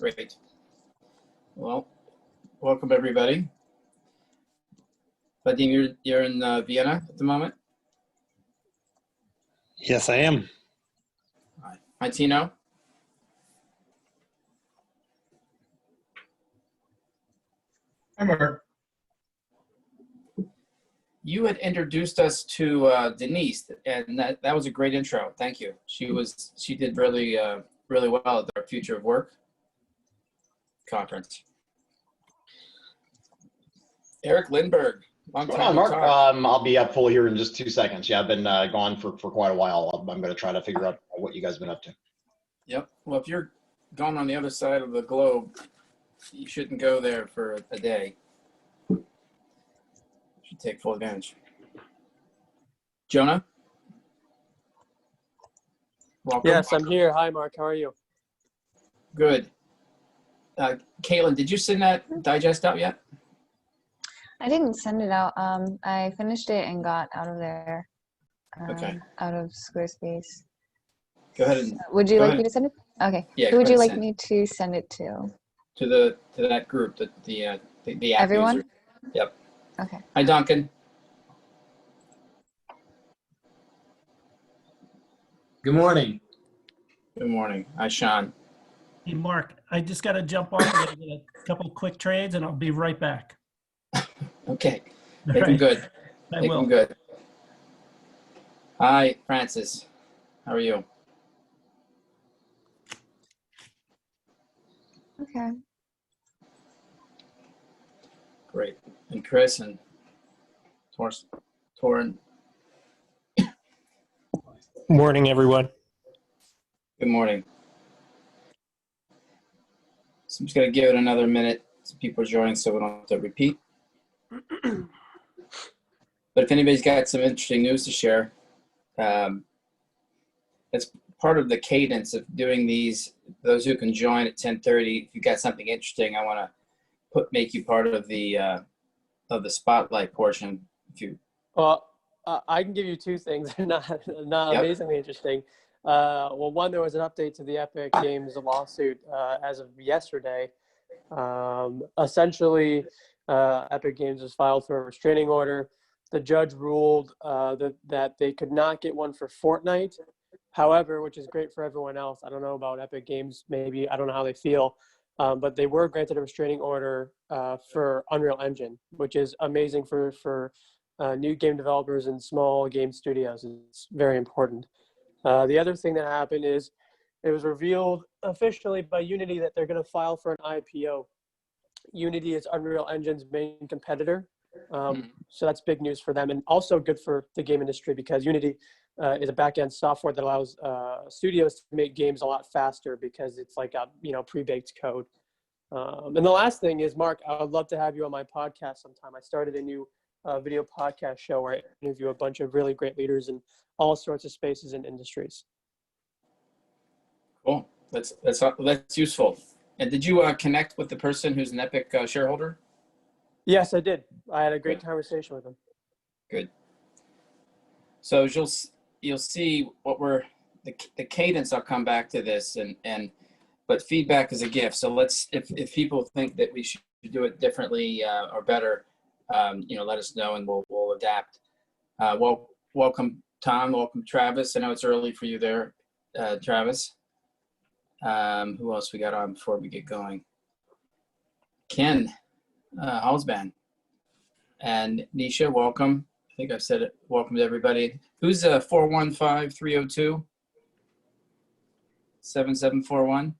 Great. Well, welcome everybody. Vadim, you're in Vienna at the moment? Yes, I am. Hi, Tino. Hi, Mark. You had introduced us to Denise, and that was a great intro. Thank you. She did really really well at our Future of Work conference. Eric Lindbergh. Long What's time going on, no Mark? talk. I'll be up full here in just 2 seconds. Yeah, I've been gone for quite a while. I'm going to try to figure out what you guys have been up to. Yep. Well, if you're gone on the other side of the globe, you shouldn't go there for a day. You should take full advantage. Jonah? Welcome. Yes, I'm here. Hi, Mark. How are you? Good. Caitlin, did you send that digest out yet? I didn't send it out. I finished it and got out of there. Okay. Out of Squarespace. Go ahead and Would you go like ahead. me to send it? Okay. Yeah, Who would go you ahead, like send. me to send it to? to that group, the app Everyone? user. Yep. Okay. Hi, Duncan. Good morning. Good morning. Hi, Sean. Hey, Mark, I just got to jump off and get a couple quick trades, and I'll be right back. Okay. All Make them right. good. I Make will. them good. Hi, Francis. How are you? Okay. Great. And Chris and Torin. Morning, everyone. Good morning. So I'm just going to give it another minute so people are joining so we don't have to repeat. But if anybody's got some interesting news to share, it's part of the cadence of doing these. Those who can join at 10:30, if you've got something interesting, I want to make you part of the spotlight portion. If you Well, I can give you two things. not Yep. amazingly interesting. Well, one, there was an update to the Epic Games lawsuit as of yesterday. Essentially, Epic Games was filed for a restraining order. The judge ruled that they could not get one for Fortnite. However, which is great for everyone else. I don't know about Epic Games. Maybe I don't know how they feel, but they were granted a restraining order for Unreal Engine, which is amazing for new game developers and small game studios. It's very important. The other thing that happened is it was revealed officially by Unity that they're going to file for an IPO. Unity is Unreal Engine's main competitor. So that's big news for them, and also good for the game industry because Unity is a back-end software that allows studios to make games a lot faster because it's like a pre-baked code. And the last thing is, Mark, I would love to have you on my podcast sometime. I started a new video podcast show where I interview a bunch of really great leaders in all sorts of spaces and industries. cool. That's useful. And did you connect with the person who's an Epic shareholder? Yes, I did. I had a great conversation with him. Good. So as you'll see what the cadence. I'll come back to this, but feedback is a gift. So if people think that we should do it differently or better, let us know and we'll adapt. Welcome Tom. Welcome Travis. I know it's early for you there, Travis. Who else we got on before we get going? Ken Halsban and Nisha. Welcome. I think I've said it. Welcome to everybody. Who's 415-302? 7741.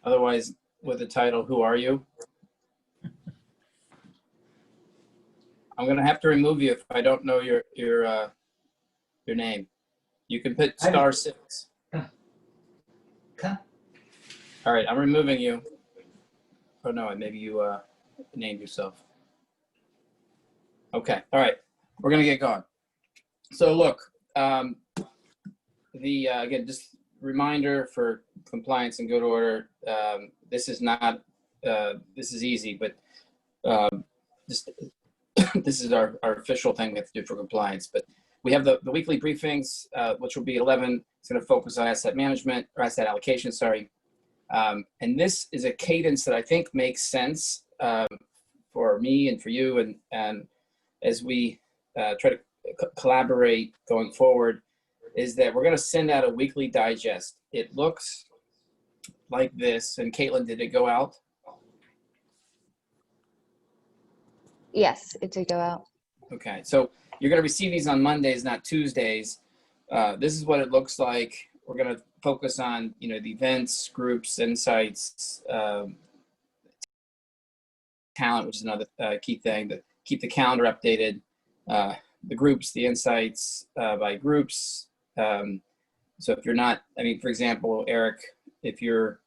Otherwise, with the title, Who Are You? I'm gonna have to remove you if I don't know your name. You can put *6. All right, I'm removing you. Oh no, maybe you named yourself. Okay, all right, we're gonna get going. So look, again, just reminder for compliance and good order. This is not this is easy, but just this is our official thing we have to do for compliance. But we have the weekly briefings, which will be 11. It's going to focus on asset management or asset allocation, sorry. And this is a cadence that I think makes sense for me and for you. And as we try to collaborate going forward, is that we're going to send out a weekly digest. It looks like this. And Caitlin, did it go out? Yes, it did go out. Okay, so you're going to receive these on Mondays, not Tuesdays. This is what it looks like. We're going to focus on, the events, groups, insights, talent, which is another key thing, to keep the calendar updated, the groups, the insights by groups. So if you're not, for example, Eric, if you're,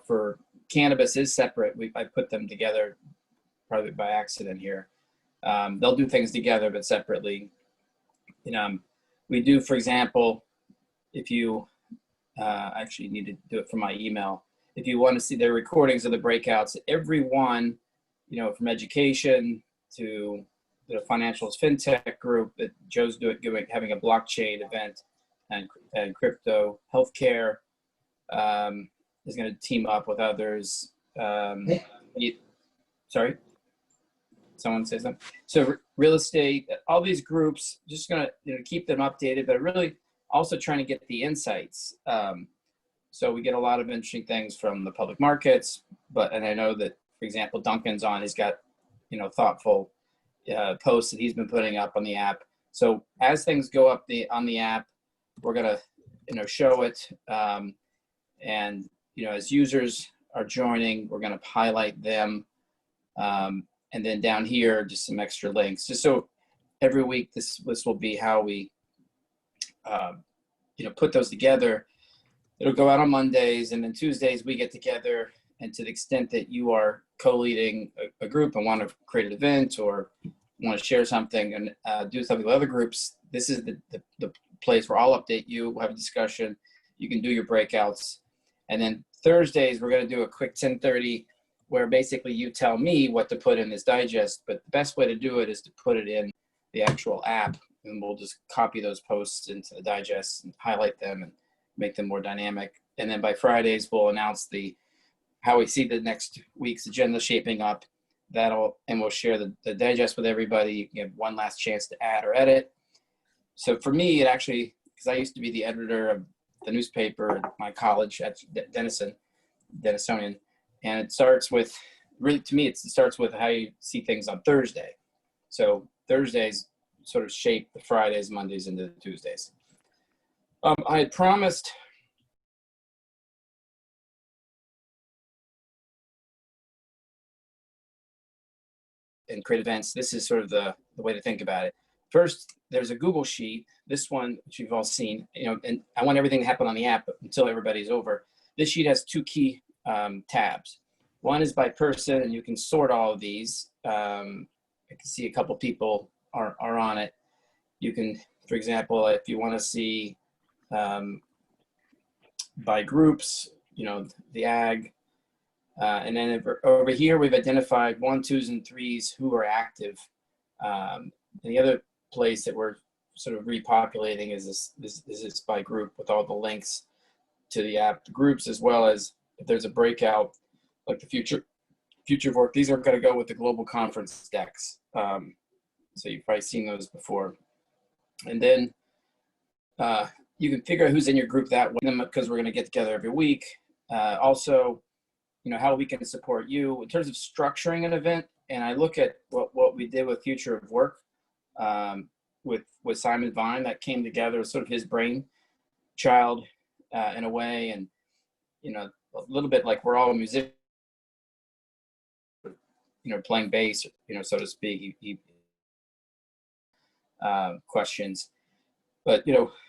for cannabis is separate, I put them together probably by accident here. They'll do things together, but separately. We do, for example, if you actually need to do it from my email, if you want to see the recordings of the breakouts, everyone, from education to the financials fintech group that Joe's having a blockchain event, and crypto, healthcare is going to team up with others. Sorry, someone says something. So real estate, all these groups, just going to keep them updated, but really also trying to get the insights. So we get a lot of interesting things from the public markets, and I know that, for example, Duncan's on, he's got, thoughtful posts that he's been putting up on the app. So as things go up on the app, we're going to, show it. And, as users are joining, we're going to highlight them. And then down here, just some extra links, just so every week this will be how we, put those together. It'll go out on Mondays, and then Tuesdays we get together. And to the extent that you are co-leading a group and want to create an event or want to share something and do something with other groups, this is the place where I'll update you. We'll have a discussion. You can do your breakouts. And then Thursdays, we're going to do a quick 10:30 where basically you tell me what to put in this digest. But the best way to do it is to put it in the actual app, and we'll just copy those posts into the digest and highlight them and make them more dynamic. And then by Fridays, we'll announce how we see the next week's agenda shaping up. And we'll share the digest with everybody. You have one last chance to add or edit. So for me, it actually, because I used to be the editor of the newspaper at my college at Dennisonian, and it starts with, really to me, it starts with how you see things on Thursday. So Thursdays sort of shape the Fridays, Mondays into the Tuesdays. I had promised and create events. This is sort of the way to think about it. First, there's a Google sheet. This one, which you've all seen, and I want everything to happen on the app until everybody's over. This sheet has two key tabs. One is by person, and you can sort all of these. I can see a couple people are on it. You can, for example, if you want to see by groups, the ag, and then over here, we've identified 1, 2s, and 3s who are active. And the other place that we're sort of repopulating is this by group with all the links to the app groups, as well as if there's a breakout, like the future of work. These are going to go with the global conference decks. So you've probably seen those before. And then you can figure out who's in your group that way, because we're going to get together every week. Also, how we can support you in terms of structuring an event. And I look at what we did with Future of Work with Simon Vine. That came together as sort of his brainchild in a way. And, a little bit like we're all musicians, playing bass, so to speak, he questions. But,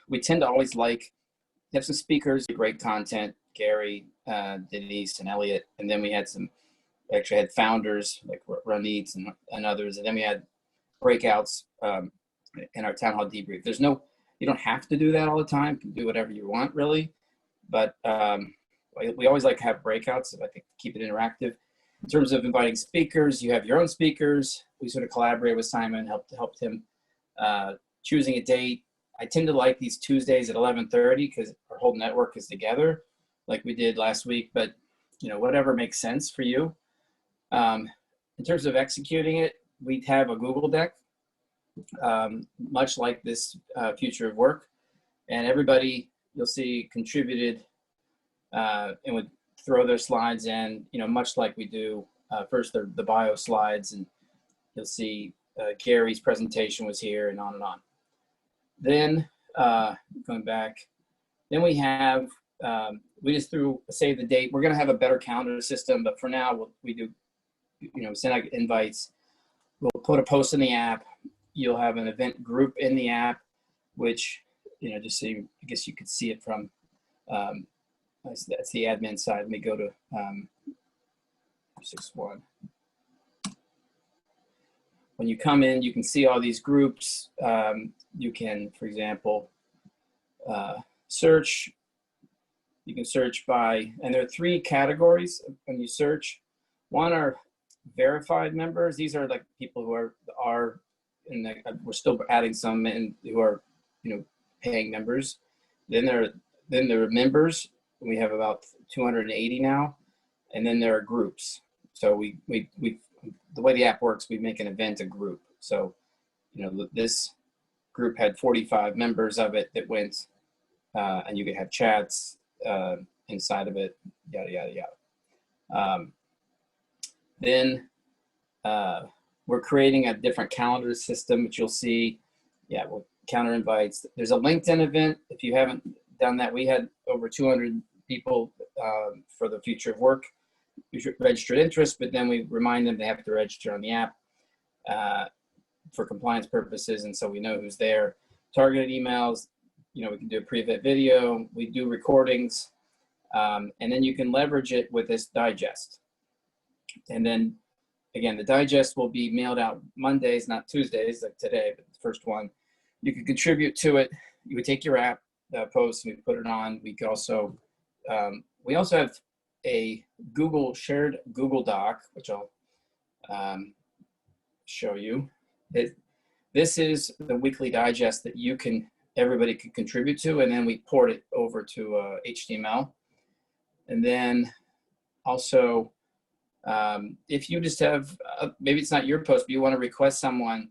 we tend to always have some speakers, great content, Gary, Denise, and Elliot. And then we actually had founders like Ronit and others. And then we had breakouts in our town hall debrief. You don't have to do that all the time. You can do whatever you want, really. But we always like to have breakouts, I think, to keep it interactive. In terms of inviting speakers, you have your own speakers. we sort of collaborated with Simon, helped him choosing a date. I tend to like these Tuesdays at 11:30 because our whole network is together, like we did last week. But whatever makes sense for you. In terms of executing it, we have a Google Deck, much like this future of work, and everybody you'll see contributed and would throw their slides in, much like we do first the bio slides, and you'll see Gary's presentation was here, and on and on. Then going back, then we have, we just threw save the date. We're going to have a better calendar system, but for now we do, send out invites. We'll put a post in the app. You'll have an event group in the app, which, just so you, I guess you could see it from, that's the admin side. Let me go to 6.1. When you come in, you can see all these groups. You can, for example, search. You can search by, and there are 3 categories when you search. One are verified members. These are like people who are and we're still adding some in who are, paying members. Then there are members. We have about 280 now, and then there are groups. So we the way the app works, we make an event a group. So, this group had 45 members of it that went, and you could have chats inside of it, yada, yada, yada. Then we're creating a different calendar system, which you'll see. Yeah, we'll counter invites. There's a LinkedIn event. If you haven't done that, we had over 200 people for the future of work registered interest, but then we remind them they have to register on the app for compliance purposes, and so we know who's there. Targeted emails, we can do a pre-vet video. We do recordings, and then you can leverage it with this digest. And then, again, the digest will be mailed out Mondays, not Tuesdays, like today, but the first one. You can contribute to it. You would take your app post and we put it on. We could also, we also have a shared Google Doc, which I'll show you. This is the weekly digest that everybody can contribute to, and then we port it over to HTML. And then also, if you just have, maybe it's not your post, but you want to request someone,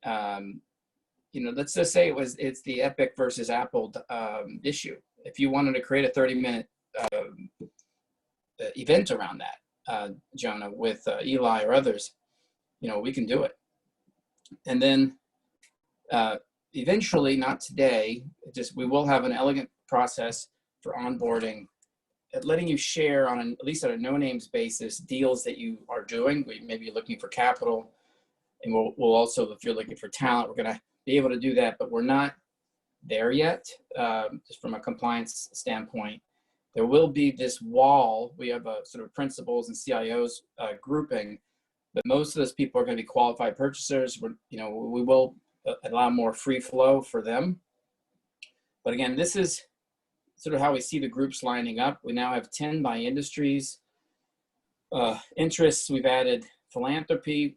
let's just say it's the Epic versus Apple issue. If you wanted to create a 30-minute event around that, Jonah, with Eli or others, we can do it. And then eventually, not today, we will have an elegant process for onboarding, letting you share on at least on a no-names basis deals that you are doing. We may be looking for capital, and we'll also, if you're looking for talent, we're going to be able to do that, but we're not there yet, just from a compliance standpoint. There will be this wall. We have a sort of principals and CIOs grouping, but most of those people are going to be qualified purchasers. We will allow more free flow for them. But again, this is sort of how we see the groups lining up. We now have 10 by industries. Interests, we've added philanthropy.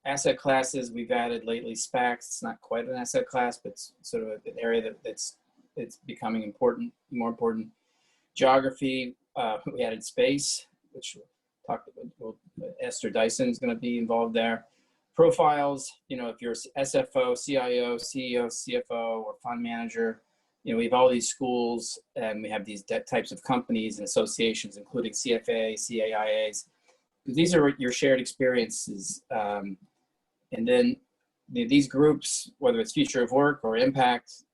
Asset classes, we've added lately SPACs. It's not quite an asset class, but it's sort of an area that's becoming important, more important. Geography, we added space, which we'll talk about. Esther Dyson is going to be involved there. Profiles, if you're SFO, CIO, CEO, CFO, or fund manager, we have all these schools, and we have these types of companies and associations, including CFA, CAIAs. These are your shared experiences. And then these groups, whether it's future of work or impact,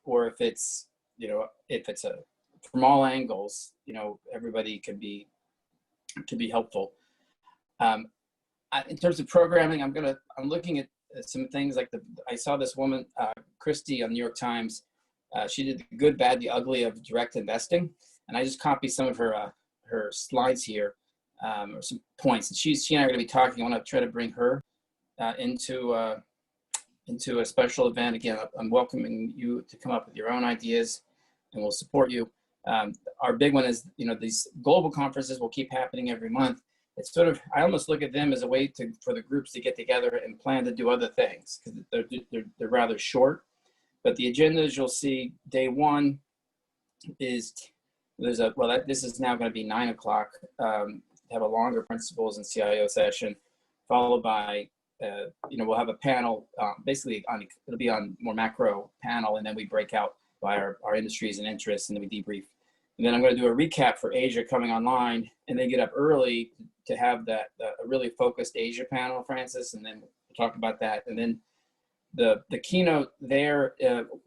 or if it's, from all angles, everybody can be helpful. In terms of programming, I'm looking at some things like I saw this woman, Christy on New York Times. She did the good, bad, the ugly of direct investing. And I just copied some of her slides here, or some points. And she and I are going to be talking. I want to try to bring her into a special event. Again, I'm welcoming you to come up with your own ideas, and we'll support you. Our big one is, these global conferences will keep happening every month. it's sort of, I almost look at them as a way for the groups to get together and plan to do other things, because they're rather short. But the agendas you'll see, day one is, this is now going to be 9 o'clock, have a longer principals and CIO session, followed by, we'll have a panel, it'll be on more macro panel, and then we break out by our industries and interests, and then we debrief. And then I'm going to do a recap for Asia coming online, and then get up early to have a really focused Asia panel, Francis, and then we'll talk about that. And then the keynote there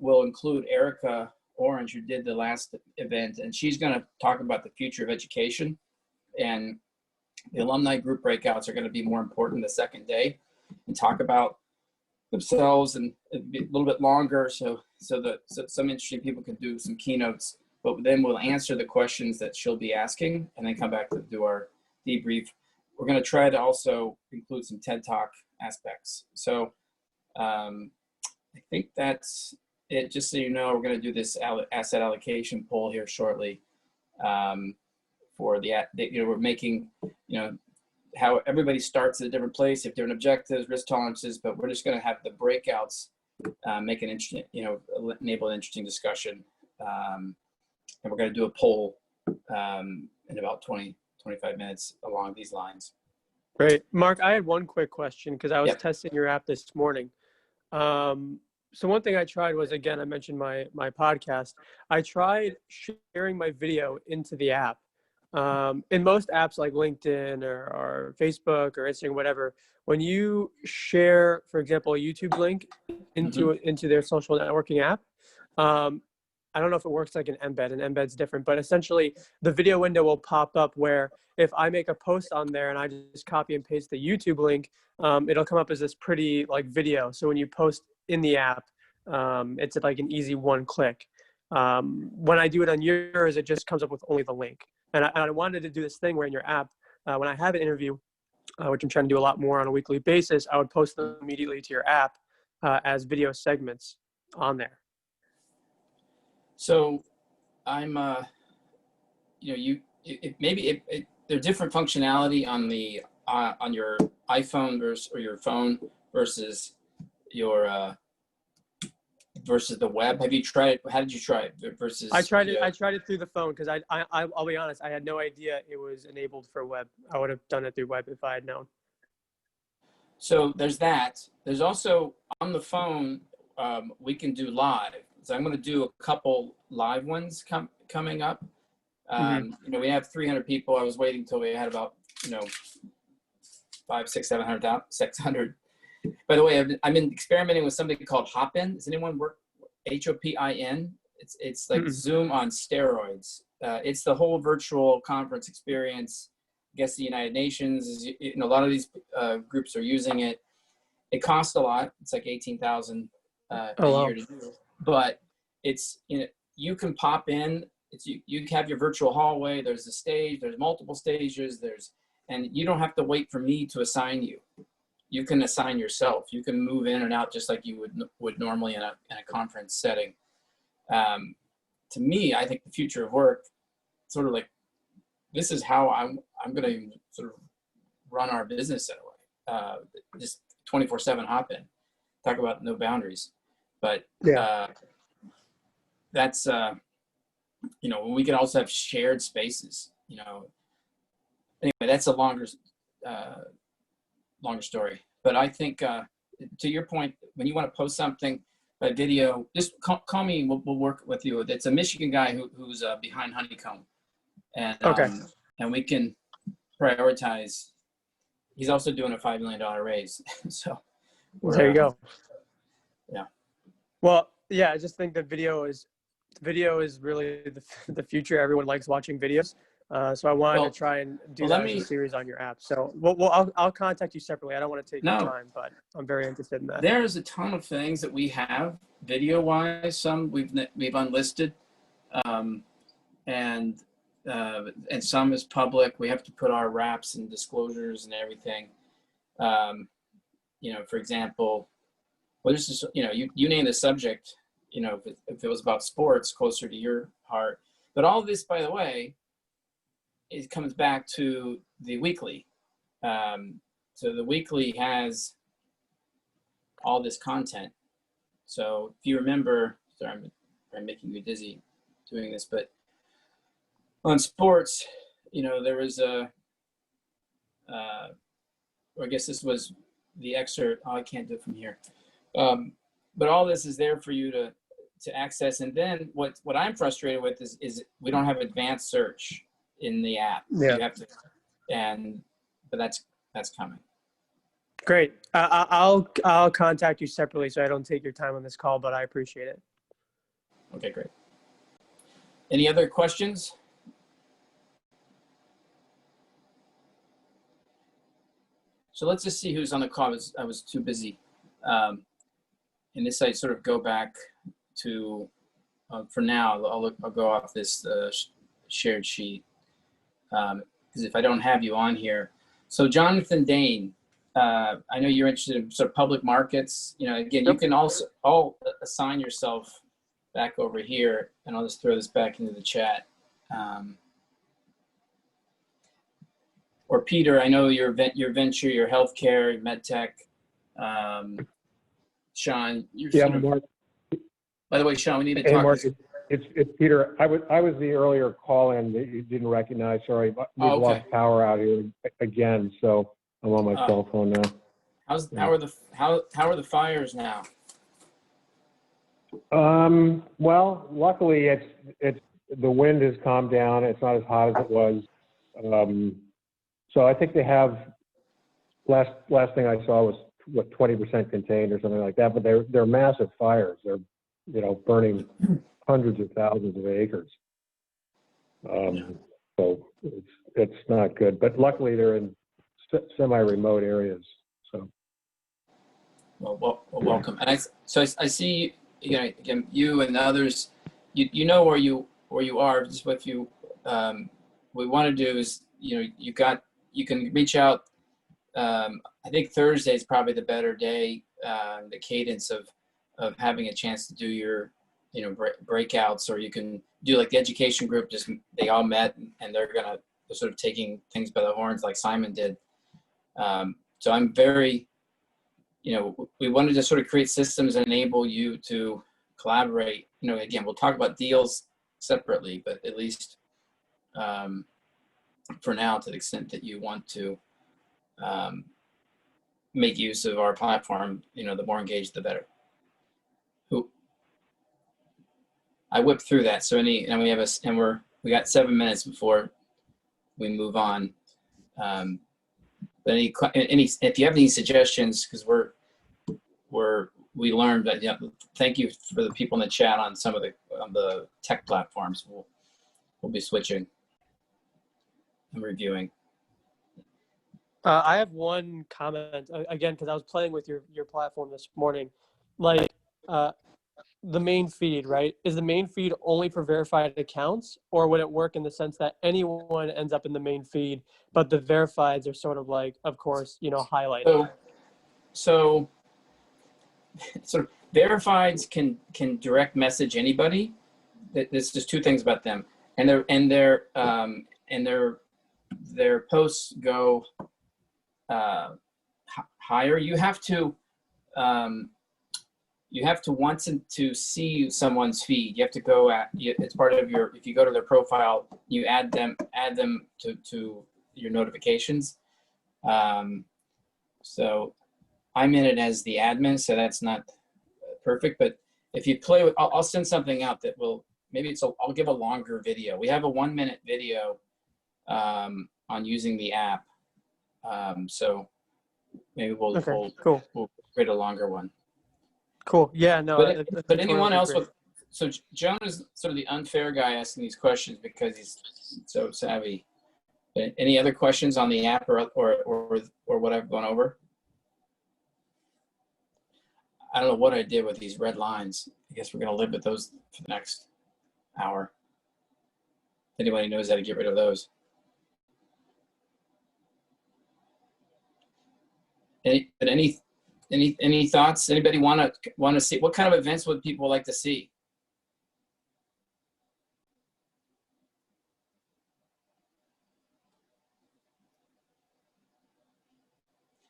will include Erica Orange, who did the last event, and she's going to talk about the future of education. And the alumni group breakouts are going to be more important the second day, and talk about themselves, and it'll be a little bit longer, so some interesting people can do some keynotes. But then we'll answer the questions that she'll be asking, and then come back to do our debrief. We're going to try to also include some TED Talk aspects. So I think that's it. Just so you know, we're going to do this asset allocation poll here shortly. For we're making, how everybody starts at a different place, if different objectives, risk tolerances, but we're just going to have the breakouts make an interesting, enable an interesting discussion. And we're going to do a poll in about 25 minutes along these lines. Great. Mark, I had one quick question, because I was Yep. testing your app this morning. So one thing I tried was, again, I mentioned my podcast. I tried sharing my video into the app. In most apps like LinkedIn or Facebook or Instagram, whatever, when you share, for example, a YouTube link into their social networking app, I don't know if it works like an embed. An embed's different, but essentially the video window will pop up where if I make a post on there and I just copy and paste the YouTube link, it'll come up as this pretty like video. So when you post in the app, it's like an easy one click. When I do it on yours, it just comes up with only the link. And I wanted to do this thing where in your app, when I have an interview, which I'm trying to do a lot more on a weekly basis, I would post them immediately to your app as video segments on there. So I'm, there's different functionality on the on your iPhone or your phone versus your versus the web. Have you tried? How did you try it versus? I tried it through the phone, because I'll be honest, I had no idea it was enabled for web. I would have done it through web if I had known. So there's that. There's also on the phone, we can do live. So I'm going to do a couple live ones coming up. We have 300 people. I was waiting till we had about 600. By the way, I've been experimenting with something called Hopin. Does anyone work? HOPIN. It's like Zoom on steroids. It's the whole virtual conference experience. I guess the United Nations a lot of these groups are using it. It costs a lot. It's like $18,000 a year to do. But it's you can pop in. You have your virtual hallway. There's a stage. There's multiple stages. And you don't have to wait for me to assign you. You can assign yourself. You can move in and out just like you would normally in a conference setting. To me, I think the future of work, sort of like, this is how I'm going to sort of run our business in a way. Just 24/7 hop in. Talk about no boundaries. But that's we can also have shared spaces. Anyway, that's a longer story. But I think to your point, when you want to post something by video, just call me. We'll work with you. It's a Michigan guy who's behind Honeycomb, and and we can prioritize. He's also doing a $5 million raise, so there you go. Yeah. Well, yeah, I just think that video is really the future. Everyone likes watching videos. So I wanted to try and do that as a series on your app. So I'll contact you separately. I don't want to take your time, but I'm very interested in that. There's a ton of things that we have video wise. Some we've unlisted, and some is public. We have to put our wraps and disclosures and everything. For example, this is you name the subject. If it was about sports, closer to your heart. But all this, by the way, it comes back to the weekly. So the weekly has all this content. So if you remember, sorry, I'm making you dizzy doing this, but on sports, there was I guess this was the excerpt. Oh, I can't do it from here. But all this is there for you to access. And then what I'm frustrated with is we don't have advanced search in the app. Yeah. You have to, but that's coming. Great. I'll contact you separately so I don't take your time on this call, but I appreciate it. Okay, great. Any other questions? So let's just see who's on the call. I was too busy. And this I sort of go back to, for now, I'll go off this shared sheet. Because if I don't have you on here. So Jonathan Dane, I know you're interested in sort of public markets. Again, you can also all assign yourself back over here, and I'll just throw this back into the chat. Or Peter, I know your venture, your healthcare, your med tech. Sean, you're Yeah, sort of, Mark. by the way, Sean, we need to Hey, talk. Mark, it's Peter. I was the earlier call-in that you didn't recognize. Sorry, but we've okay. lost power out here again, so I'm on my cell phone now. How are the fires now? Well, luckily it's the wind has calmed down. It's not as hot as it was. So I think they have. Last thing I saw was 20% contained or something like that. But they're massive fires. They're burning hundreds of thousands of acres. So it's not good. But luckily they're in semi-remote areas. So. Well, welcome. And I see again you and others. You know where you are. Just what you what we want to do is you can reach out. I think Thursday is probably the better day. The cadence of having a chance to do your breakouts, or you can do like the education group. Just they all met and they're sort of taking things by the horns like Simon did. So I'm very, we wanted to sort of create systems and enable you to collaborate. Again, we'll talk about deals separately, but at least for now, to the extent that you want to make use of our platform, the more engaged, the better. I whipped through that. So we got 7 minutes before we move on. But if you have any suggestions, because we learned that, thank you for the people in the chat on some of the tech platforms. We'll be switching and reviewing. I have one comment again, because I was playing with your platform this morning. Like the main feed, right? Is the main feed only for verified accounts, or would it work in the sense that anyone ends up in the main feed, but the verifieds are sort of like, of course, highlighted? So verifieds can direct message anybody. There's just two things about them, and their posts go higher. You have to want to see someone's feed. You have to go it's part of if you go to their profile, you add them to your notifications. So I'm in it as the admin, so that's not perfect, but if you play with, I'll send something out that will, I'll give a longer video. We have a 1-minute video on using the app. So maybe we'll create a longer one. Cool. Yeah, no. But anyone else so Joan is sort of the unfair guy asking these questions because he's so savvy. But any other questions on the app or what I've gone over? I don't know what I did with these red lines. I guess we're going to live with those for the next hour. If anybody knows how to get rid of those. Any thoughts? Anybody want to see what kind of events would people like to see?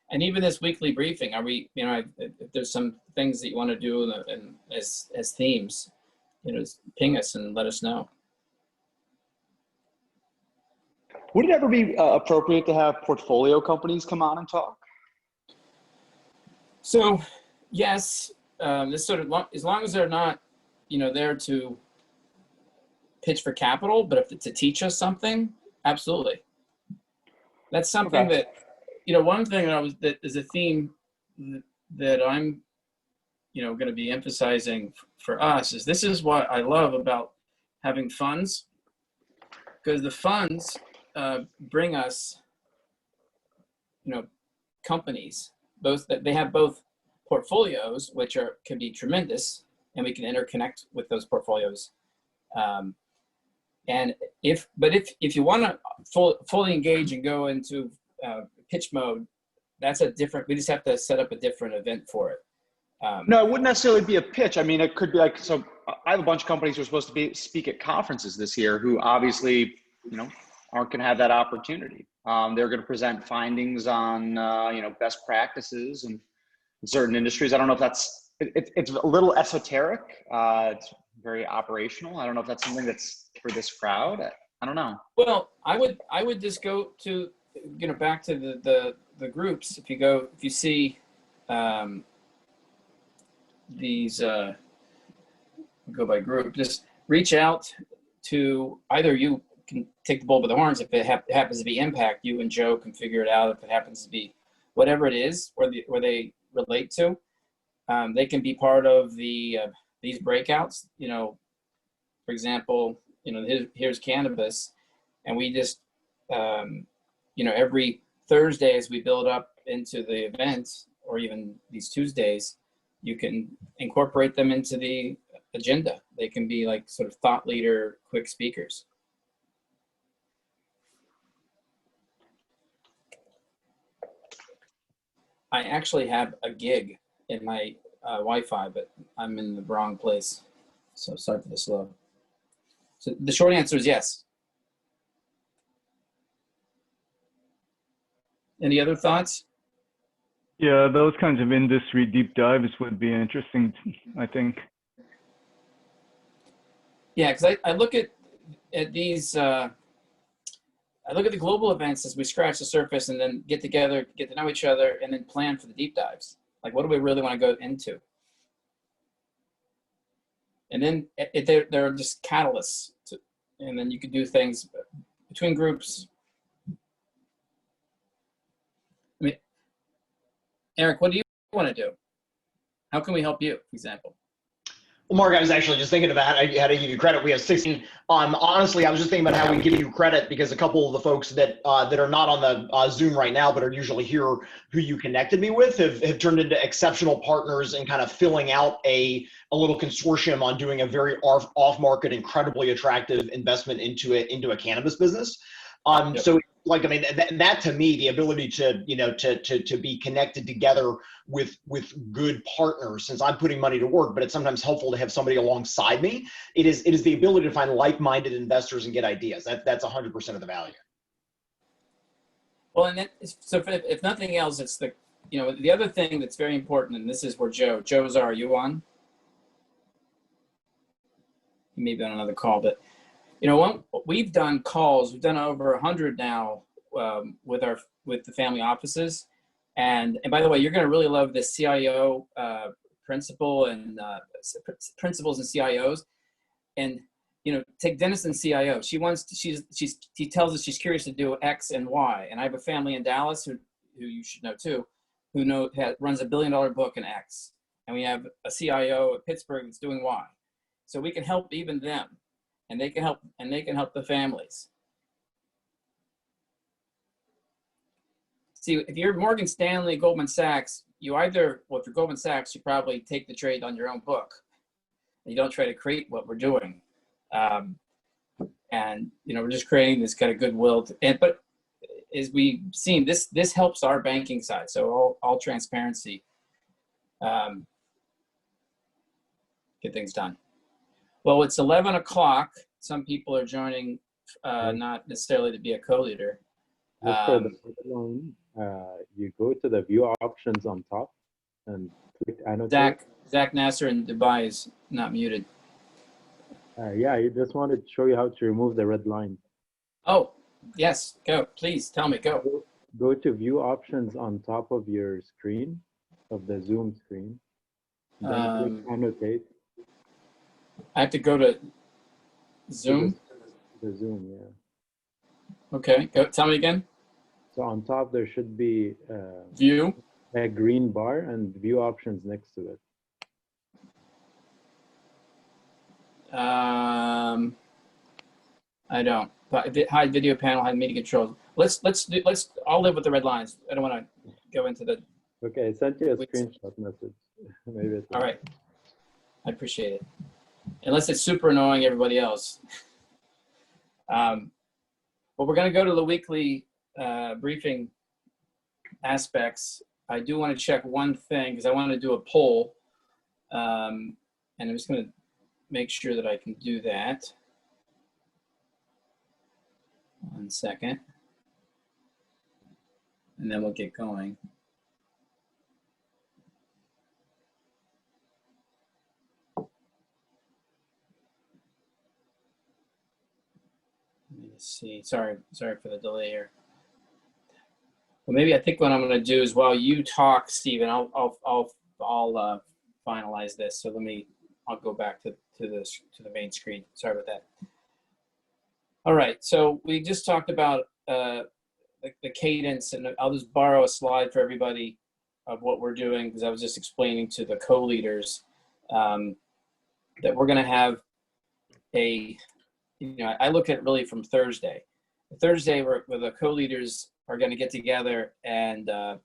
And even this weekly briefing, are we, if there's some things that you want to do and as themes, just ping us and let us know. Would it ever be appropriate to have portfolio companies come on and talk? So, yes, this sort of as long as they're not, there to pitch for capital, but if to teach us something, absolutely. That's something Okay. that, one thing that is a theme that I'm, going to be emphasizing for us is this is what I love about having funds, because the funds bring us, companies. They have both portfolios, which can be tremendous, and we can interconnect with those portfolios. And if you want to fully engage and go into pitch mode, that's we just have to set up a different event for it. No, it wouldn't necessarily be a pitch. I mean, it could be like, so I have a bunch of companies who are supposed to speak at conferences this year who obviously, aren't going to have that opportunity. They're going to present findings on, best practices and certain industries. I don't know if it's a little esoteric. It's very operational. I don't know if that's something that's for this crowd. I don't know. Well, I would just go to, back to the groups. If you see these, go by group, just reach out to either you can take the bull by the horns. If it happens to be impact, you and Joe can figure it out. If it happens to be whatever it is, where they relate to, they can be part of these breakouts. For example, here's cannabis, and we just, every Thursday as we build up into the event, or even these Tuesdays, you can incorporate them into the agenda. They can be like sort of thought leader, quick speakers. I actually have a gig in my Wi-Fi, but I'm in the wrong place. So sorry for the slow. So the short answer is yes. Any other thoughts? Yeah, those kinds of industry deep dives would be interesting, I think. Yeah, because I look at these, I look at the global events as we scratch the surface and then get together, get to know each other, and then plan for the deep dives. Like, what do we really want to go into? And then they're just catalysts, and then you can do things between groups. I mean, Eric, what do you want to do? How can we help you, for example? Well, Mark, I was actually just thinking about how to give you credit. We have 16. Honestly, I was just thinking about how we give you credit because a couple of the folks that are not on the Zoom right now, but are usually here, who you connected me with, have turned into exceptional partners in kind of filling out a little consortium on doing a very off-market, incredibly attractive investment into a cannabis business. Yep. So, like, I mean, that to me, the ability to, to be connected together with good partners, since I'm putting money to work, but it's sometimes helpful to have somebody alongside me. It is the ability to find like-minded investors and get ideas. That's 100% of the value. Well, and so if nothing else, it's the other thing that's very important, and this is where Joe's, are you on? He may be on another call, but we've done calls. We've done over 100 now with the family offices, and by the way, you're going to really love this CIO principal and principals and CIOs. And take Dennis and CIO. She tells us she's curious to do X and Y. And I have a family in Dallas who you should know too, who runs $1 billion book in X, and we have a CIO at Pittsburgh that's doing Y. So we can help even them. And they can help the families. See, if you're Morgan Stanley, Goldman Sachs, if you're Goldman Sachs, you probably take the trade on your own book. And you don't try to create what we're doing. And we're just creating this kind of goodwill. But as we've seen, this helps our banking side. So all transparency, get things done. Well, it's 11 o'clock. Some people are joining, not necessarily to be a co-leader. you go to the view options on top and click annotate. Zach Nasser in Dubai is not muted. Yeah, I just wanted to show you how to remove the red line. Oh, yes, go. Please tell me, go. Go to view options on top of your screen, of the Zoom screen. Then click annotate. I have to go to Zoom. The Zoom, yeah. Okay, go. Tell me again. So on top there should be View. a green bar and view options next to it. I don't. But hide video panel, hide media controls. Let's all live with the red lines. I don't want to go into the. Okay, I sent you a screenshot message. Maybe it's all right. I appreciate it. Unless it's super annoying everybody else. Well, we're going to go to the weekly briefing aspects. I do want to check one thing because I want to do a poll. And I'm just going to make sure that I can do that. 1 second. And then we'll get going. Let me just see. Sorry for the delay here. Well, maybe I think what I'm going to do is while you talk, Stephen, I'll finalize this. So I'll go back to the main screen. Sorry about that. All right. So we just talked about the cadence, and I'll just borrow a slide for everybody of what we're doing because I was just explaining to the co-leaders that we're going to have I look at it really from Thursday. Thursday, where the co-leaders are going to get together and, to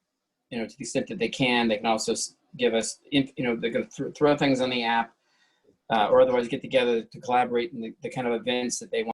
the extent that they can also give us, they're going to throw things on the app or otherwise get together to collaborate in the kind of events that they want.